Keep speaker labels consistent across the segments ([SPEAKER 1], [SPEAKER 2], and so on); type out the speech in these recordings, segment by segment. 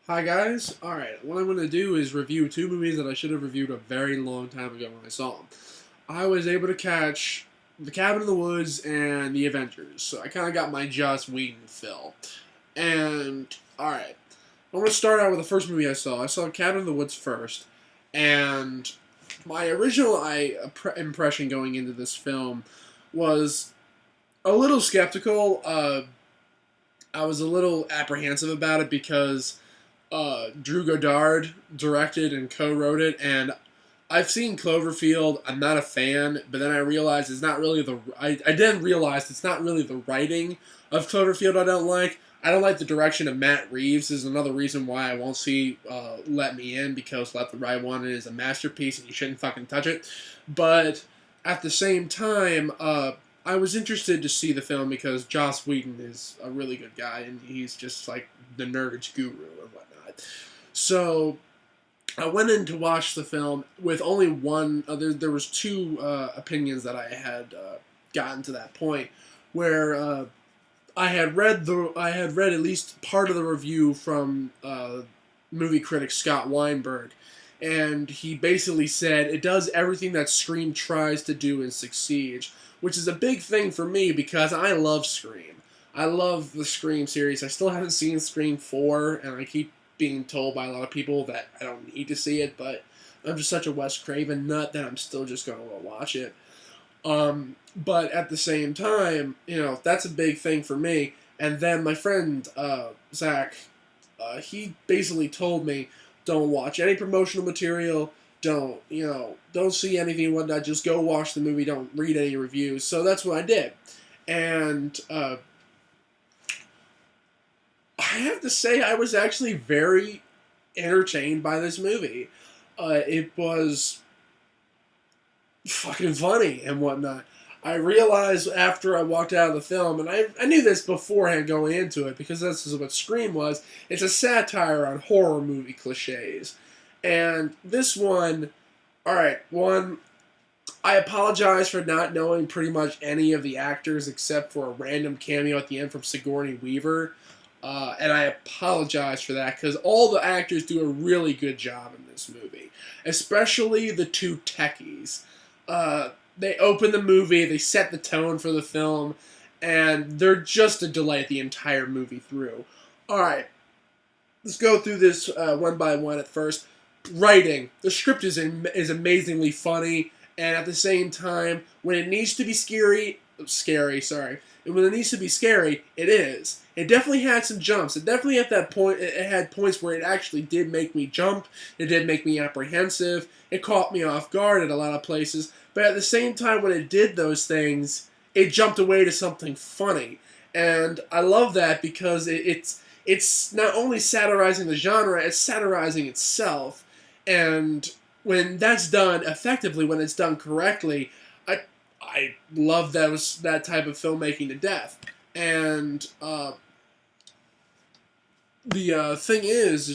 [SPEAKER 1] Hi guys. Alright, what I'm going to do is review two movies that I should have reviewed a very long time ago when I saw them. I was able to catch The Cabin in the Woods and The Avengers, so I kind of got my Joss Whedon fill. And, alright, I'm going to start out with the first movie I saw. I saw Cabin in the Woods first, and my original impression going into this film was a little skeptical. I was a little apprehensive about it because Drew Goddard directed and co-wrote it, and I've seen Cloverfield. I'm not a fan, but then I realized it's not really I didn't realize it's not really the writing of Cloverfield I don't like. I don't like the direction of Matt Reeves. Is another reason why I won't see Let Me In, because Let the Right One In is a masterpiece and you shouldn't fucking touch it. But at the same time, I was interested to see the film because Joss Whedon is a really good guy and he's just like the nerd's guru and whatnot. So I went in to watch the film with only one. There was two opinions that I had gotten to that point where I had read at least part of the review from movie critic Scott Weinberg, and he basically said it does everything that Scream tries to do and succeeds, which is a big thing for me because I love Scream. I love the Scream series. I still haven't seen Scream 4, and I keep being told by a lot of people that I don't need to see it, but I'm just such a Wes Craven nut that I'm still just going to go watch it. But at the same time, that's a big thing for me. And then my friend, Zach, he basically told me, don't watch any promotional material, don't see anything and whatnot, just go watch the movie, don't read any reviews. So that's what I did. And, I have to say I was actually very entertained by this movie. It was fucking funny and whatnot. I realized after I walked out of the film, and I knew this beforehand going into it because this is what Scream was, it's a satire on horror movie cliches. And this one, alright, I apologize for not knowing pretty much any of the actors except for a random cameo at the end from Sigourney Weaver. And I apologize for that because all the actors do a really good job in this movie, especially the two techies. They open the movie, they set the tone for the film, and they're just a delight the entire movie through. Alright, let's go through this one by one at first. Writing. The script is amazingly funny, and at the same time, when it needs to be and when it needs to be scary, it is. It definitely had some jumps. It definitely at that point, it had points where it actually did make me jump. It did make me apprehensive. It caught me off guard at a lot of places. But at the same time, when it did those things, it jumped away to something funny. And I love that because it's not only satirizing the genre, it's satirizing itself. And when that's done effectively, when it's done correctly, I love that type of filmmaking to death. And the thing is,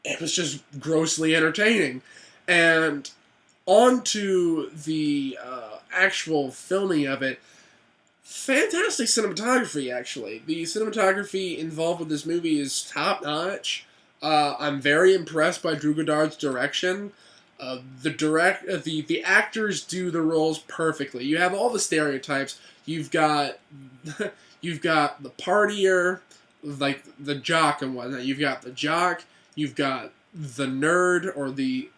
[SPEAKER 1] it was just grossly entertaining. And on to the actual filming of it. Fantastic cinematography, actually. The cinematography involved with this movie is top-notch. I'm very impressed by Drew Goddard's direction. The actors do the roles perfectly. You have all the stereotypes. You've got the partier, like the jock and whatnot. You've got the jock. You've got the nerd, or the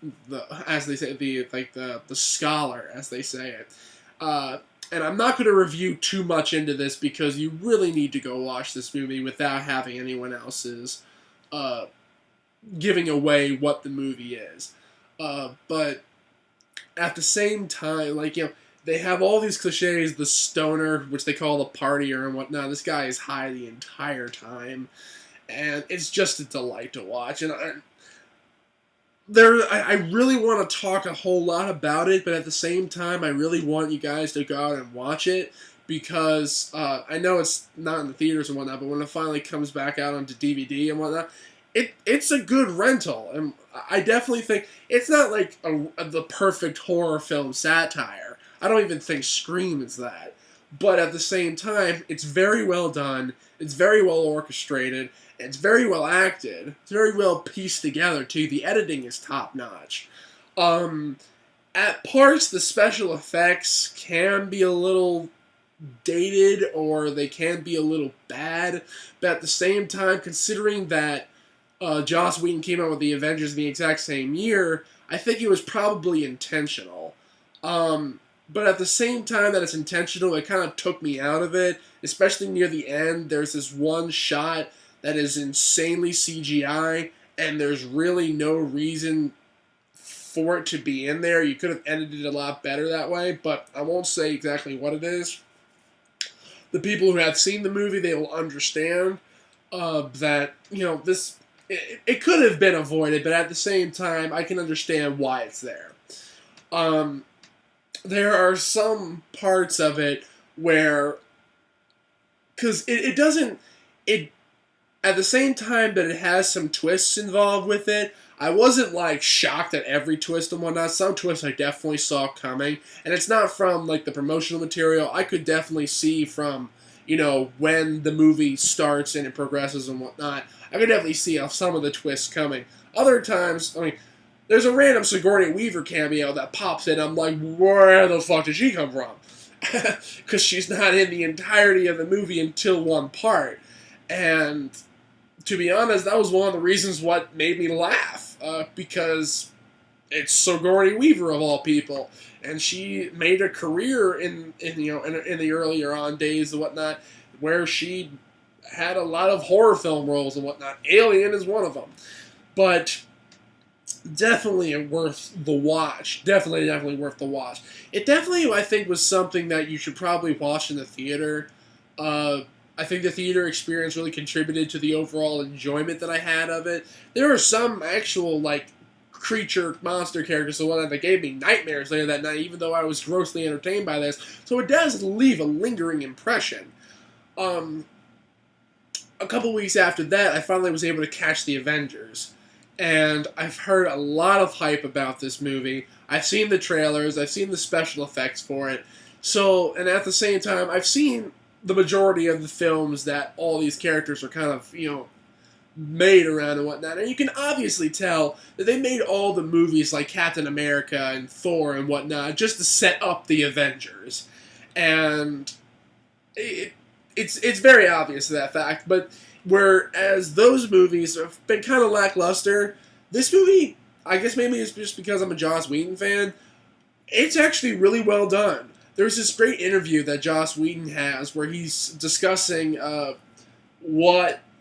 [SPEAKER 1] as they say, the scholar, as they say it. And I'm not going to review too much into this because you really need to go watch this movie without having anyone else's giving away what the movie is. But at the same time, they have all these cliches, the stoner, which they call the partier and whatnot. This guy is high the entire time, and it's just a delight to watch. And I really want to talk a whole lot about it, but at the same time, I really want you guys to go out and watch it because I know it's not in the theaters and whatnot, but when it finally comes back out onto DVD and whatnot, it's a good rental, and I definitely think it's not like the perfect horror film satire. I don't even think Scream is that, but at the same time, it's very well done, it's very well orchestrated, it's very well acted, it's very well pieced together, too. The editing is top-notch. At parts, the special effects can be a little dated, or they can be a little bad, but at the same time, considering that Joss Whedon came out with the Avengers in the exact same year, I think it was probably intentional. But at the same time that it's intentional, it kind of took me out of it, especially near the end. There's this one shot that is insanely CGI, and there's really no reason for it to be in there. You could have edited it a lot better that way, but I won't say exactly what it is. The people who have seen the movie, they will understand that, this it could have been avoided, but at the same time, I can understand why it's there. There are some parts of it where, because it doesn't, at the same time that it has some twists involved with it, I wasn't, shocked at every twist and whatnot. Some twists I definitely saw coming, and it's not from, the promotional material. I could definitely see from, when the movie starts and it progresses and whatnot, I could definitely see some of the twists coming. Other times, there's a random Sigourney Weaver cameo that pops in. I'm like, where the fuck did she come from? Because she's not in the entirety of the movie until one part. And to be honest, that was one of the reasons what made me laugh. Because it's Sigourney Weaver of all people. And she made a career in the earlier on days and whatnot, where she had a lot of horror film roles and whatnot. Alien is one of them. But definitely worth the watch. Definitely worth the watch. It definitely, I think, was something that you should probably watch in the theater. I think the theater experience really contributed to the overall enjoyment that I had of it. There were some actual, creature, monster characters and whatnot that gave me nightmares later that night, even though I was grossly entertained by this. So it does leave a lingering impression. A couple weeks after that, I finally was able to catch the Avengers. And I've heard a lot of hype about this movie. I've seen the trailers, I've seen the special effects for it. So, and at the same time, I've seen the majority of the films that all these characters are kind of, made around and whatnot. And you can obviously tell that they made all the movies like Captain America and Thor and whatnot just to set up the Avengers. And it's very obvious that fact, but whereas those movies have been kind of lackluster, this movie, I guess maybe it's just because I'm a Joss Whedon fan, it's actually really well done. There's this great interview that Joss Whedon has where he's discussing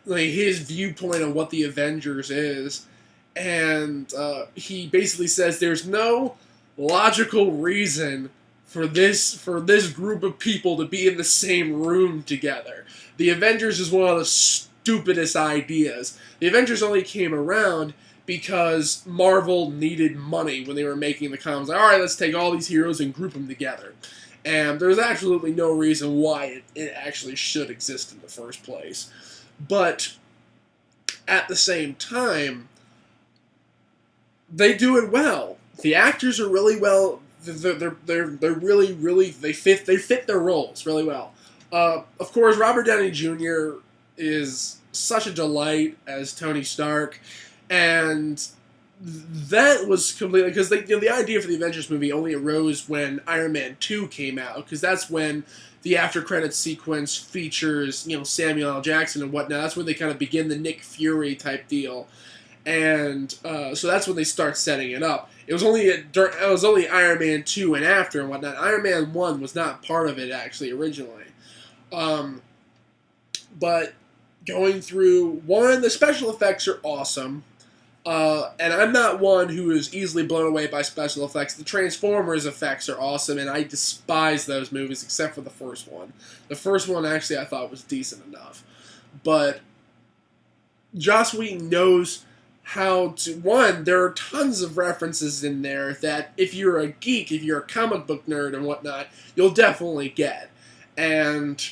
[SPEAKER 1] his viewpoint on what the Avengers is, and he basically says there's no logical reason for this group of people to be in the same room together. The Avengers is one of the stupidest ideas. The Avengers only came around because Marvel needed money when they were making the comics. Alright, let's take all these heroes and group them together. And there's absolutely no reason why it actually should exist in the first place. But at the same time, they do it well. The actors are really well. They're really they fit their roles really well. Of course, Robert Downey Jr. is such a delight as Tony Stark, and that was completely because the idea for the Avengers movie only arose when Iron Man 2 came out, because that's when the after credits sequence features Samuel L. Jackson and whatnot. That's when they kind of begin the Nick Fury type deal, and so that's when they start setting it up. It was only Iron Man 2 and after and whatnot. Iron Man 1 was not part of it actually originally, but going through one, the special effects are awesome. And I'm not one who is easily blown away by special effects. The Transformers effects are awesome, and I despise those movies except for the first one. The first one, actually, I thought was decent enough. But Joss Whedon knows how to... One, there are tons of references in there that if you're a geek, if you're a comic book nerd and whatnot, you'll definitely get. And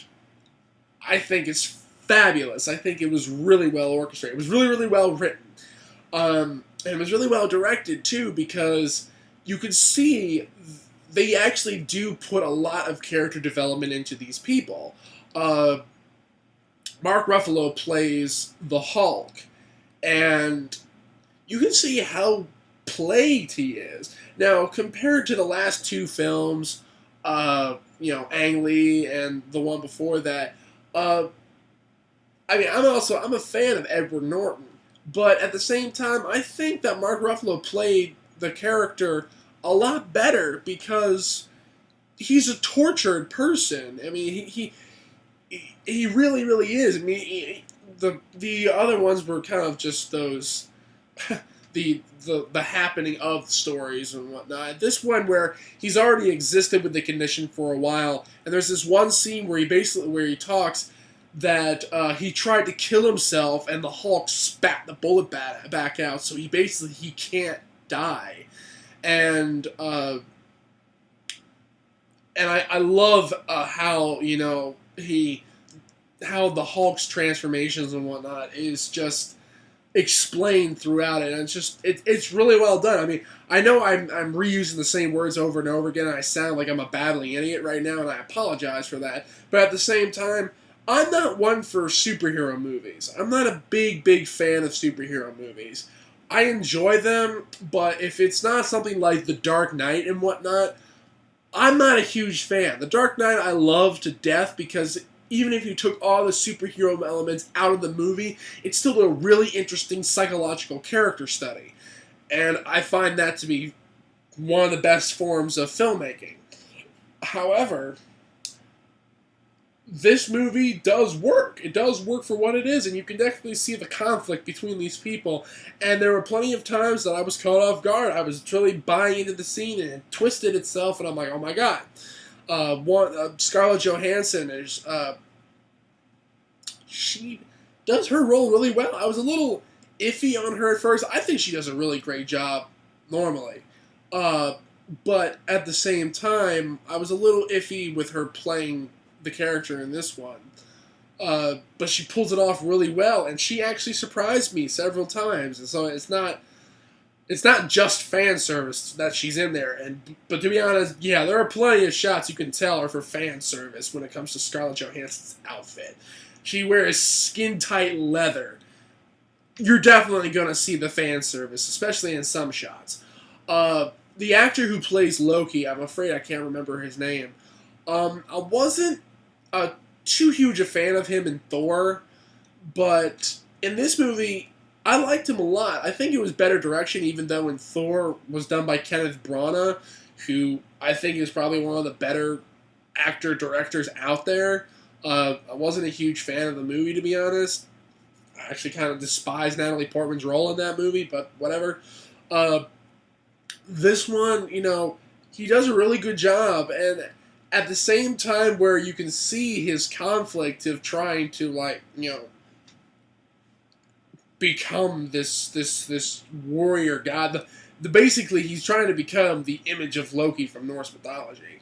[SPEAKER 1] I think it's fabulous. I think it was really well orchestrated. It was really, really well written. And it was really well directed, too, because you could see they actually do put a lot of character development into these people. Mark Ruffalo plays the Hulk, and you can see how plagued he is. Now, compared to the last two films, Ang Lee and the one before that, I'm a fan of Edward Norton, but at the same time, I think that Mark Ruffalo played the character a lot better because he's a tortured person. I mean, he really, really is. I mean, the other ones were kind of just those the happening of stories and whatnot. This one where he's already existed with the condition for a while, and there's this one scene where he talks that he tried to kill himself, and the Hulk spat the bullet back out, so he can't die, and I love how how the Hulk's transformations and whatnot is just explained throughout it, and it's really well done. I mean, I know I'm reusing the same words over and over again, and I sound like I'm a babbling idiot right now, and I apologize for that. But at the same time, I'm not one for superhero movies. I'm not a big fan of superhero movies. I enjoy them, but if it's not something like The Dark Knight and whatnot, I'm not a huge fan. The Dark Knight I love to death because even if you took all the superhero elements out of the movie, it's still a really interesting psychological character study. And I find that to be one of the best forms of filmmaking. However, this movie does work. It does work for what it is, and you can definitely see the conflict between these people. And there were plenty of times that I was caught off guard. I was truly buying into the scene, and it twisted itself, and I'm like, oh my god. Scarlett Johansson is she does her role really well. I was a little iffy on her at first. I think she does a really great job normally, but at the same time, I was a little iffy with her playing the character in this one. But she pulls it off really well, and she actually surprised me several times. And so it's not just fan service that she's in there. But to be honest, yeah, there are plenty of shots you can tell are for fan service when it comes to Scarlett Johansson's outfit. She wears skin-tight leather. You're definitely going to see the fan service, especially in some shots. The actor who plays Loki, I'm afraid I can't remember his name. I wasn't too huge a fan of him in Thor, but in this movie, I liked him a lot. I think it was better direction, even though in Thor was done by Kenneth Branagh, who I think is probably one of the better actor-directors out there. I wasn't a huge fan of the movie, to be honest. I actually kind of despise Natalie Portman's role in that movie, but whatever. This one, he does a really good job, and at the same time where you can see his conflict of trying to, become this warrior god. Basically, he's trying to become the image of Loki from Norse mythology.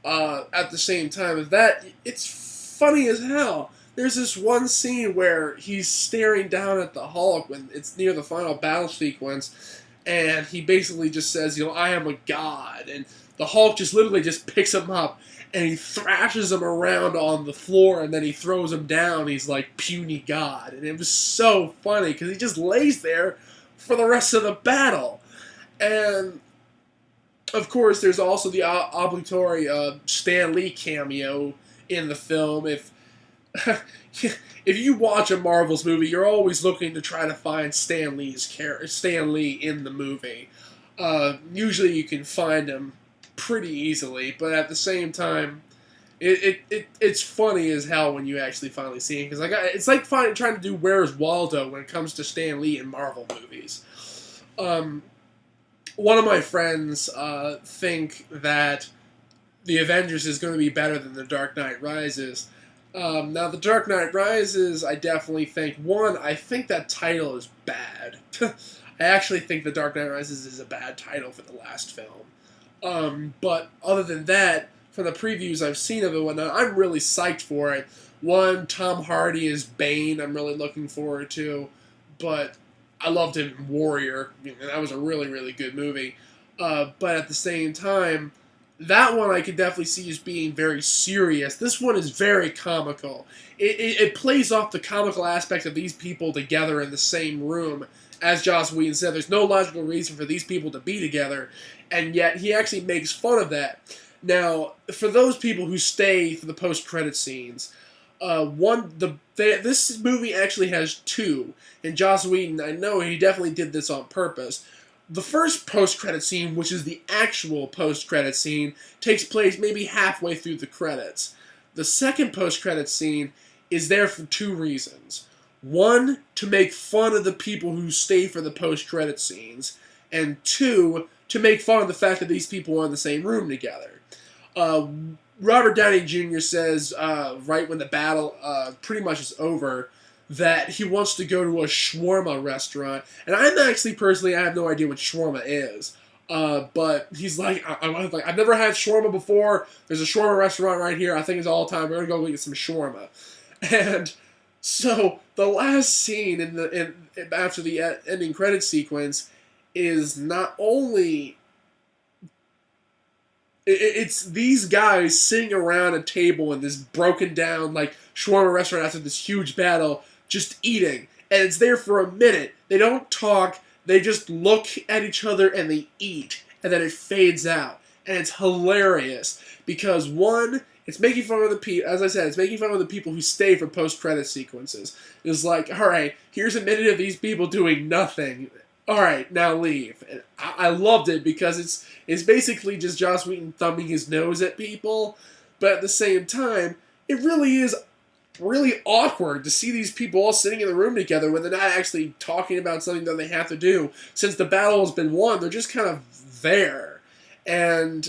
[SPEAKER 1] At the same time as that, it's funny as hell. There's this one scene where he's staring down at the Hulk when it's near the final battle sequence, and he basically just says, I am a god, and the Hulk just literally just picks him up, and he thrashes him around on the floor, and then he throws him down. He's like, puny god. And it was so funny, because he just lays there for the rest of the battle. And, of course, there's also the obligatory Stan Lee cameo in the film. If you watch a Marvel's movie, you're always looking to try to find Stan Lee in the movie. Usually you can find him pretty easily, but at the same time, it's funny as hell when you actually finally see him, because it's like trying to do Where's Waldo when it comes to Stan Lee in Marvel movies. One of my friends think that the Avengers is going to be better than The Dark Knight Rises. Now, The Dark Knight Rises, I definitely think, I think that title is bad. I actually think The Dark Knight Rises is a bad title for the last film. But other than that, from the previews I've seen of it and whatnot, I'm really psyched for it. One, Tom Hardy is Bane, I'm really looking forward to. But I loved him in Warrior. That was a really, really good movie. But at the same time, that one I could definitely see as being very serious. This one is very comical. It plays off the comical aspect of these people together in the same room. As Joss Whedon said, there's no logical reason for these people to be together, and yet he actually makes fun of that. Now, for those people who stay for the post-credit scenes, this movie actually has two, and Joss Whedon, I know he definitely did this on purpose. The first post-credit scene, which is the actual post-credit scene, takes place maybe halfway through the credits. The second post-credit scene is there for two reasons. One, to make fun of the people who stay for the post-credit scenes, and two, to make fun of the fact that these people are in the same room together. Robert Downey Jr. says, right when the battle pretty much is over, that he wants to go to a shawarma restaurant. And I'm actually, personally, I have no idea what shawarma is. But he's like, I've never had shawarma before. There's a shawarma restaurant right here. I think it's all time. We're going to go get some shawarma. And so the last scene after the ending credit sequence is not only... It's these guys sitting around a table in this broken down, like, shawarma restaurant after this huge battle, just eating. And it's there for a minute. They don't talk. They just look at each other and they eat. And then it fades out. And it's hilarious. Because, one, it's making fun of the people, as I said, it's making fun of the people who stay for post-credit sequences. It's like, alright, here's a minute of these people doing nothing. Alright, now leave. And I loved it because it's basically just Joss Whedon thumbing his nose at people, but at the same time, it really is really awkward to see these people all sitting in the room together when they're not actually talking about something that they have to do. Since the battle has been won, they're just kind of there. And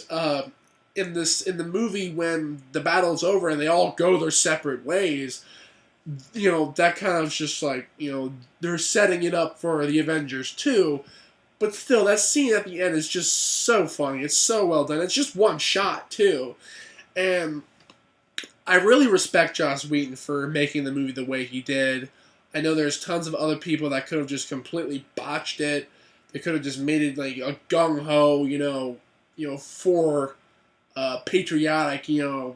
[SPEAKER 1] in the movie, when the battle's over and they all go their separate ways, you know, that kind of just like, you know, they're setting it up for the Avengers 2, but still, that scene at the end is just so funny. It's so well done. It's just one shot, too. And I really respect Joss Whedon for making the movie the way he did. I know there's tons of other people that could have just completely botched it. They could have just made it like a gung-ho, for patriotic,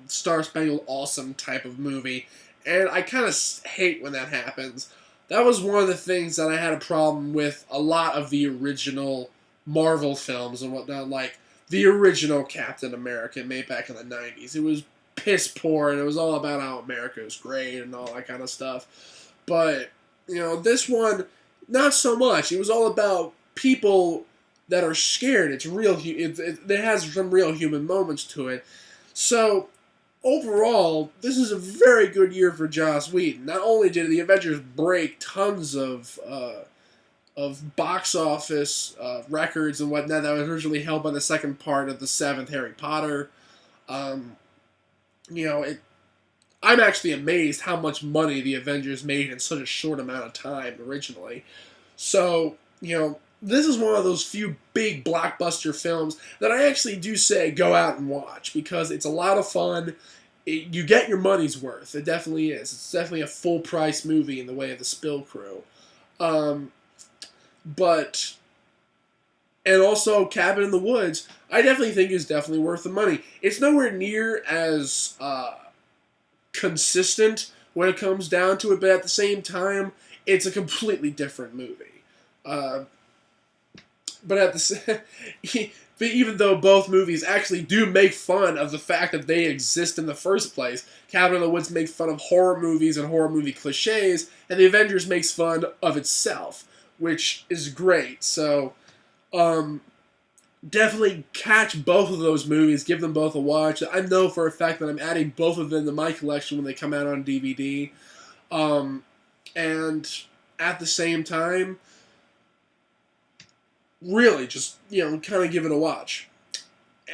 [SPEAKER 1] Star-Spangled Awesome type of movie. And I kind of hate when that happens. That was one of the things that I had a problem with a lot of the original Marvel films and whatnot, like the original Captain America made back in the 90s. It was piss poor, and it was all about how America is great and all that kind of stuff. But, this one, not so much. It was all about people that are scared. It's real. It has some real human moments to it. So, overall, this is a very good year for Joss Whedon. Not only did the Avengers break tons of box office records and whatnot that was originally held by the second part of the seventh Harry Potter, I'm actually amazed how much money the Avengers made in such a short amount of time originally. So, this is one of those few big blockbuster films that I actually do say go out and watch because it's a lot of fun. You get your money's worth. It definitely is. It's definitely a full-price movie in the way of the Spill Crew. And also Cabin in the Woods, I definitely think is definitely worth the money. It's nowhere near as consistent when it comes down to it, but at the same time, it's a completely different movie. But even though both movies actually do make fun of the fact that they exist in the first place, Cabin in the Woods makes fun of horror movies and horror movie cliches, and The Avengers makes fun of itself, which is great. So, definitely catch both of those movies, give them both a watch. I know for a fact that I'm adding both of them to my collection when they come out on DVD. And at the same time, really just, kind of give it a watch.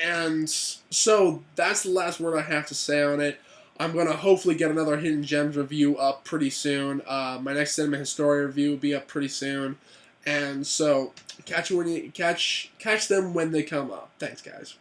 [SPEAKER 1] And so that's the last word I have to say on it. I'm going to hopefully get another Hidden Gems review up pretty soon. My next Cinema Historia review will be up pretty soon. And so catch them when they come up. Thanks, guys.